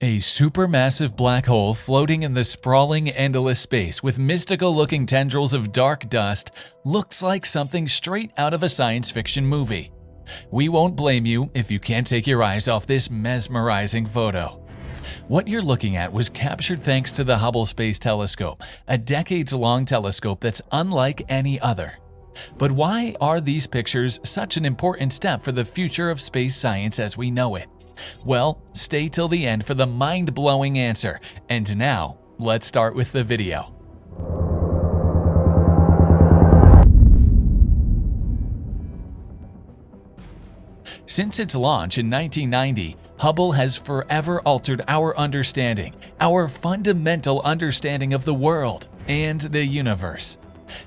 A supermassive black hole floating in the sprawling, endless space with mystical-looking tendrils of dark dust looks like something straight out of a science fiction movie. We won't blame you if you can't take your eyes off this mesmerizing photo. What you're looking at was captured thanks to the Hubble Space Telescope, a decades-long telescope that's unlike any other. But why are these pictures such an important step for the future of space science as we know it? Well, stay till the end for the mind-blowing answer. And now, let's start with the video. Since its launch in 1990, Hubble has forever altered our understanding, our fundamental understanding of the world and the universe.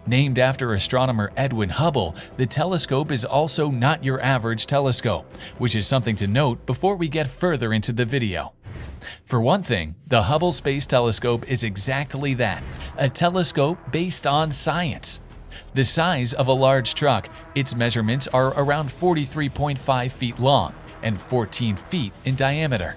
Named after astronomer Edwin Hubble, the telescope is also not your average telescope, which is something to note before we get further into the video. For one thing, the Hubble Space Telescope is exactly that, a telescope based on science. The size of a large truck, its measurements are around 43.5 feet long and 14 feet in diameter.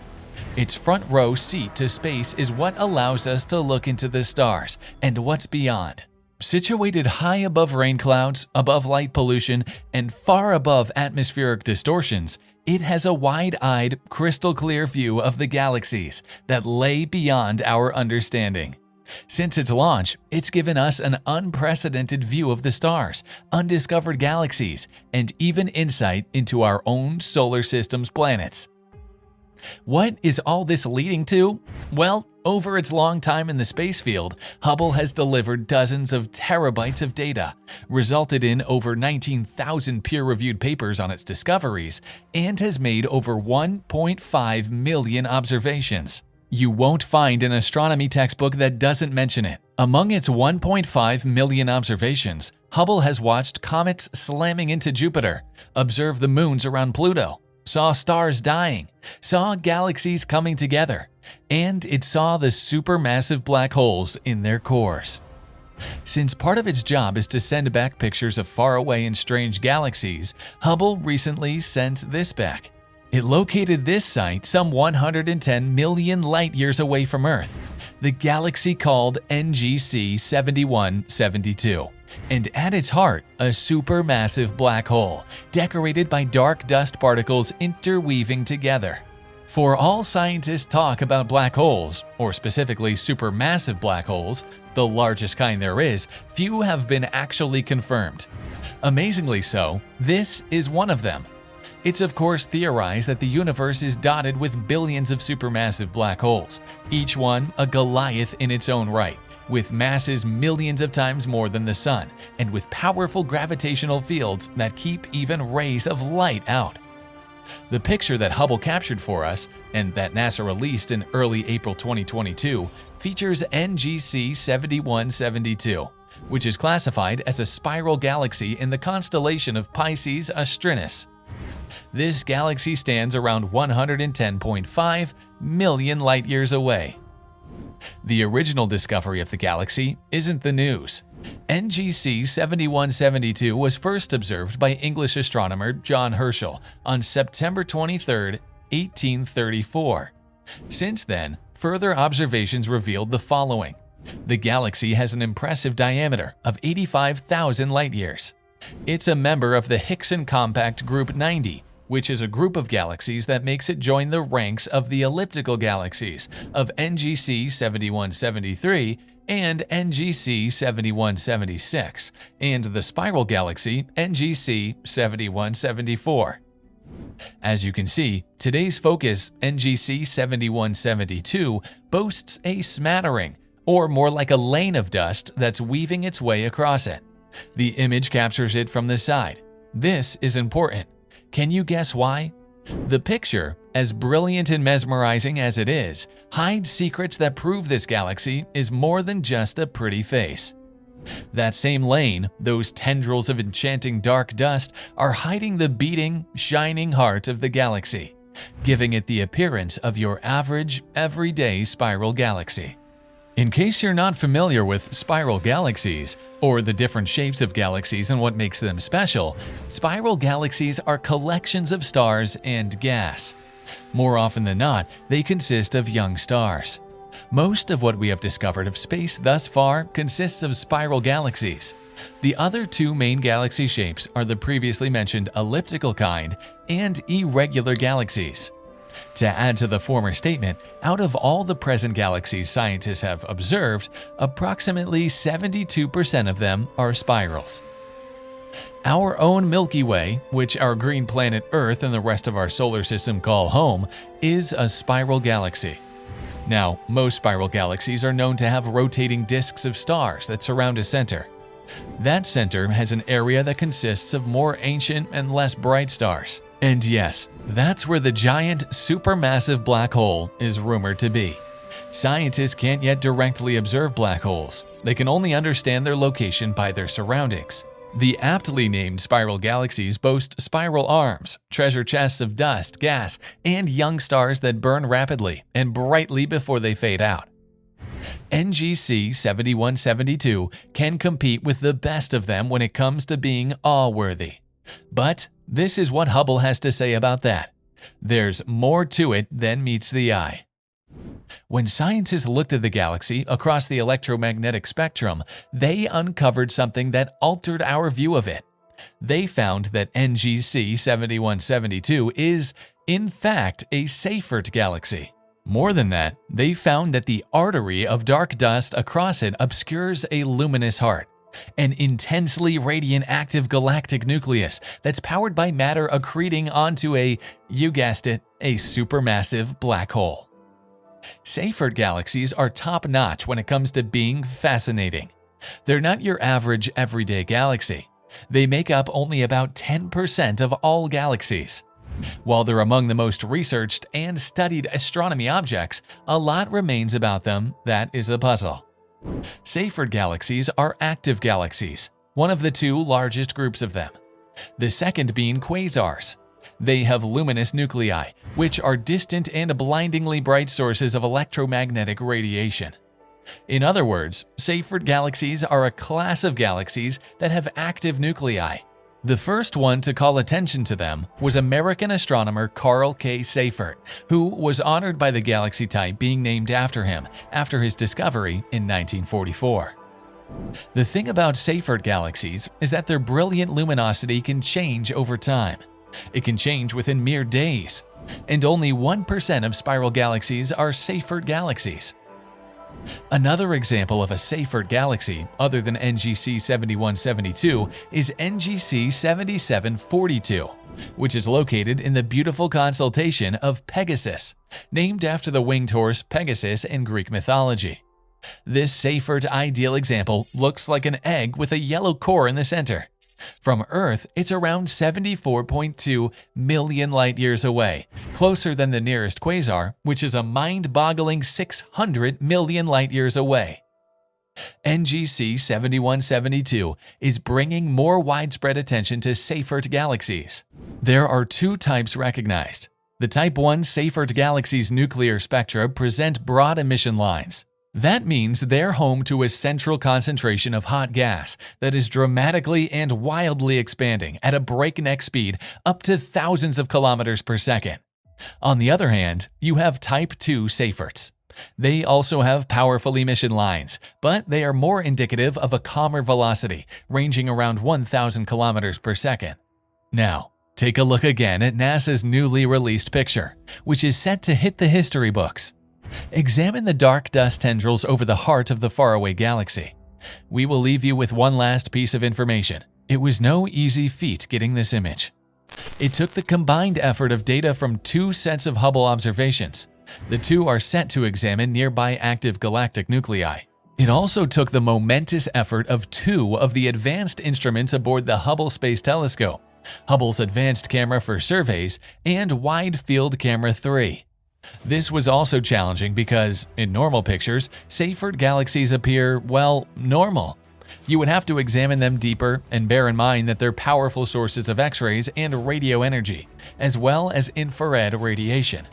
Its front row seat to space is what allows us to look into the stars and what's beyond. Situated high above rain clouds, above light pollution, and far above atmospheric distortions, it has a wide-eyed, crystal-clear view of the galaxies that lay beyond our understanding. Since its launch, it's given us an unprecedented view of the stars, undiscovered galaxies, and even insight into our own solar system's planets. What is all this leading to? Well, over its long time in the space field, Hubble has delivered dozens of terabytes of data, resulted in over 19,000 peer-reviewed papers on its discoveries, and has made over 1.5 million observations. You won't find an astronomy textbook that doesn't mention it. Among its 1.5 million observations, Hubble has watched comets slamming into Jupiter, observed the moons around Pluto, saw stars dying, saw galaxies coming together, and it saw the supermassive black holes in their cores. Since part of its job is to send back pictures of faraway and strange galaxies, Hubble recently sent this back. It located this site some 110 million light-years away from Earth, the galaxy called NGC 7172. And at its heart, a supermassive black hole, decorated by dark dust particles interweaving together. For all scientists talk about black holes, or specifically supermassive black holes, the largest kind there is, few have been actually confirmed. Amazingly so, this is one of them. It's of course theorized that the universe is dotted with billions of supermassive black holes, each one a Goliath in its own right, with masses millions of times more than the Sun, and with powerful gravitational fields that keep even rays of light out. The picture that Hubble captured for us, and that NASA released in early April 2022, features NGC 7172, which is classified as a spiral galaxy in the constellation of Pisces Austrinus. This galaxy stands around 110.5 million light-years away. The original discovery of the galaxy isn't the news. NGC 7172 was first observed by English astronomer John Herschel on September 23, 1834. Since then, further observations revealed the following. The galaxy has an impressive diameter of 85,000 light-years. It's a member of the Hickson Compact Group 90, which is a group of galaxies that makes it join the ranks of the elliptical galaxies of NGC 7173 and NGC 7176, and the spiral galaxy NGC 7174. As you can see, today's focus, NGC 7172, boasts a smattering, or more like a lane of dust that's weaving its way across it. The image captures it from the side. This is important. Can you guess why? The picture, as brilliant and mesmerizing as it is, hides secrets that prove this galaxy is more than just a pretty face. That same lane, those tendrils of enchanting dark dust, are hiding the beating, shining heart of the galaxy, giving it the appearance of your average, everyday spiral galaxy. In case you're not familiar with spiral galaxies, or the different shapes of galaxies and what makes them special, spiral galaxies are collections of stars and gas. More often than not, they consist of young stars. Most of what we have discovered of space thus far consists of spiral galaxies. The other two main galaxy shapes are the previously mentioned elliptical kind and irregular galaxies. To add to the former statement, out of all the present galaxies scientists have observed, approximately 72% of them are spirals. Our own Milky Way, which our green planet Earth and the rest of our solar system call home, is a spiral galaxy. Now, most spiral galaxies are known to have rotating disks of stars that surround a center. That center has an area that consists of more ancient and less bright stars. And yes, that's where the giant, supermassive black hole is rumored to be. Scientists can't yet directly observe black holes. They can only understand their location by their surroundings. The aptly named spiral galaxies boast spiral arms, treasure chests of dust, gas, and young stars that burn rapidly and brightly before they fade out. NGC 7172 can compete with the best of them when it comes to being awe-worthy. But this is what Hubble has to say about that. There's more to it than meets the eye. When scientists looked at the galaxy across the electromagnetic spectrum, they uncovered something that altered our view of it. They found that NGC 7172 is, in fact, a Seyfert galaxy. More than that, they found that the artery of dark dust across it obscures a luminous heart, an intensely radiant active galactic nucleus that's powered by matter accreting onto you guessed it, a supermassive black hole. Seyfert galaxies are top-notch when it comes to being fascinating. They're not your average everyday galaxy. They make up only about 10% of all galaxies. While they're among the most researched and studied astronomy objects, a lot remains about them that is a puzzle. Seyfert galaxies are active galaxies, one of the two largest groups of them. The second being quasars. They have luminous nuclei, which are distant and blindingly bright sources of electromagnetic radiation. In other words, Seyfert galaxies are a class of galaxies that have active nuclei. The first one to call attention to them was American astronomer Carl K. Seyfert, who was honored by the galaxy type being named after him after his discovery in 1944. The thing about Seyfert galaxies is that their brilliant luminosity can change over time. It can change within mere days, and only 1% of spiral galaxies are Seyfert galaxies. Another example of a Seyfert galaxy, other than NGC 7172, is NGC 7742, which is located in the beautiful constellation of Pegasus, named after the winged horse Pegasus in Greek mythology. This Seyfert ideal example looks like an egg with a yellow core in the center. From Earth, it's around 74.2 million light-years away, closer than the nearest quasar, which is a mind-boggling 600 million light-years away. NGC 7172 is bringing more widespread attention to Seyfert galaxies. There are two types recognized. The Type 1 Seyfert galaxies' nuclear spectra present broad emission lines. That means they're home to a central concentration of hot gas that is dramatically and wildly expanding at a breakneck speed up to thousands of kilometers per second. On the other hand, you have Type 2 Seyferts. They also have powerful emission lines, but they are more indicative of a calmer velocity, ranging around 1,000 kilometers per second. Now, take a look again at NASA's newly released picture, which is set to hit the history books. Examine the dark dust tendrils over the heart of the faraway galaxy. We will leave you with one last piece of information. It was no easy feat getting this image. It took the combined effort of data from two sets of Hubble observations. The two are set to examine nearby active galactic nuclei. It also took the momentous effort of two of the advanced instruments aboard the Hubble Space Telescope, Hubble's Advanced Camera for Surveys and Wide Field Camera 3. This was also challenging because, in normal pictures, Seyfert galaxies appear, well, normal. You would have to examine them deeper and bear in mind that they're powerful sources of X-rays and radio energy, as well as infrared radiation.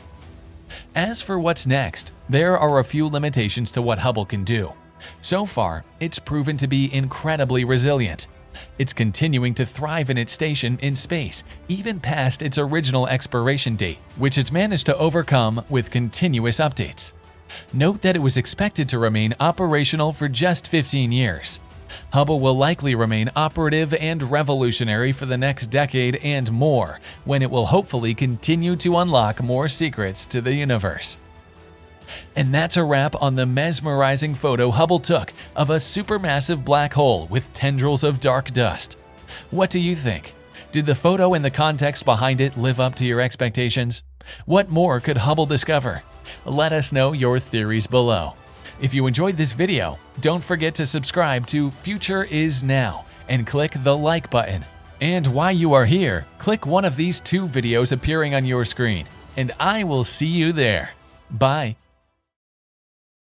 As for what's next, there are a few limitations to what Hubble can do. So far, it's proven to be incredibly resilient. It's continuing to thrive in its station in space, even past its original expiration date, which it's managed to overcome with continuous updates. Note that it was expected to remain operational for just 15 years. Hubble will likely remain operative and revolutionary for the next decade and more, when it will hopefully continue to unlock more secrets to the universe. And that's a wrap on the mesmerizing photo Hubble took of a supermassive black hole with tendrils of dark dust. What do you think? Did the photo and the context behind it live up to your expectations? What more could Hubble discover? Let us know your theories below. If you enjoyed this video, don't forget to subscribe to Future is Now and click the like button. And while you are here, click one of these 2 videos appearing on your screen, and I will see you there. Bye.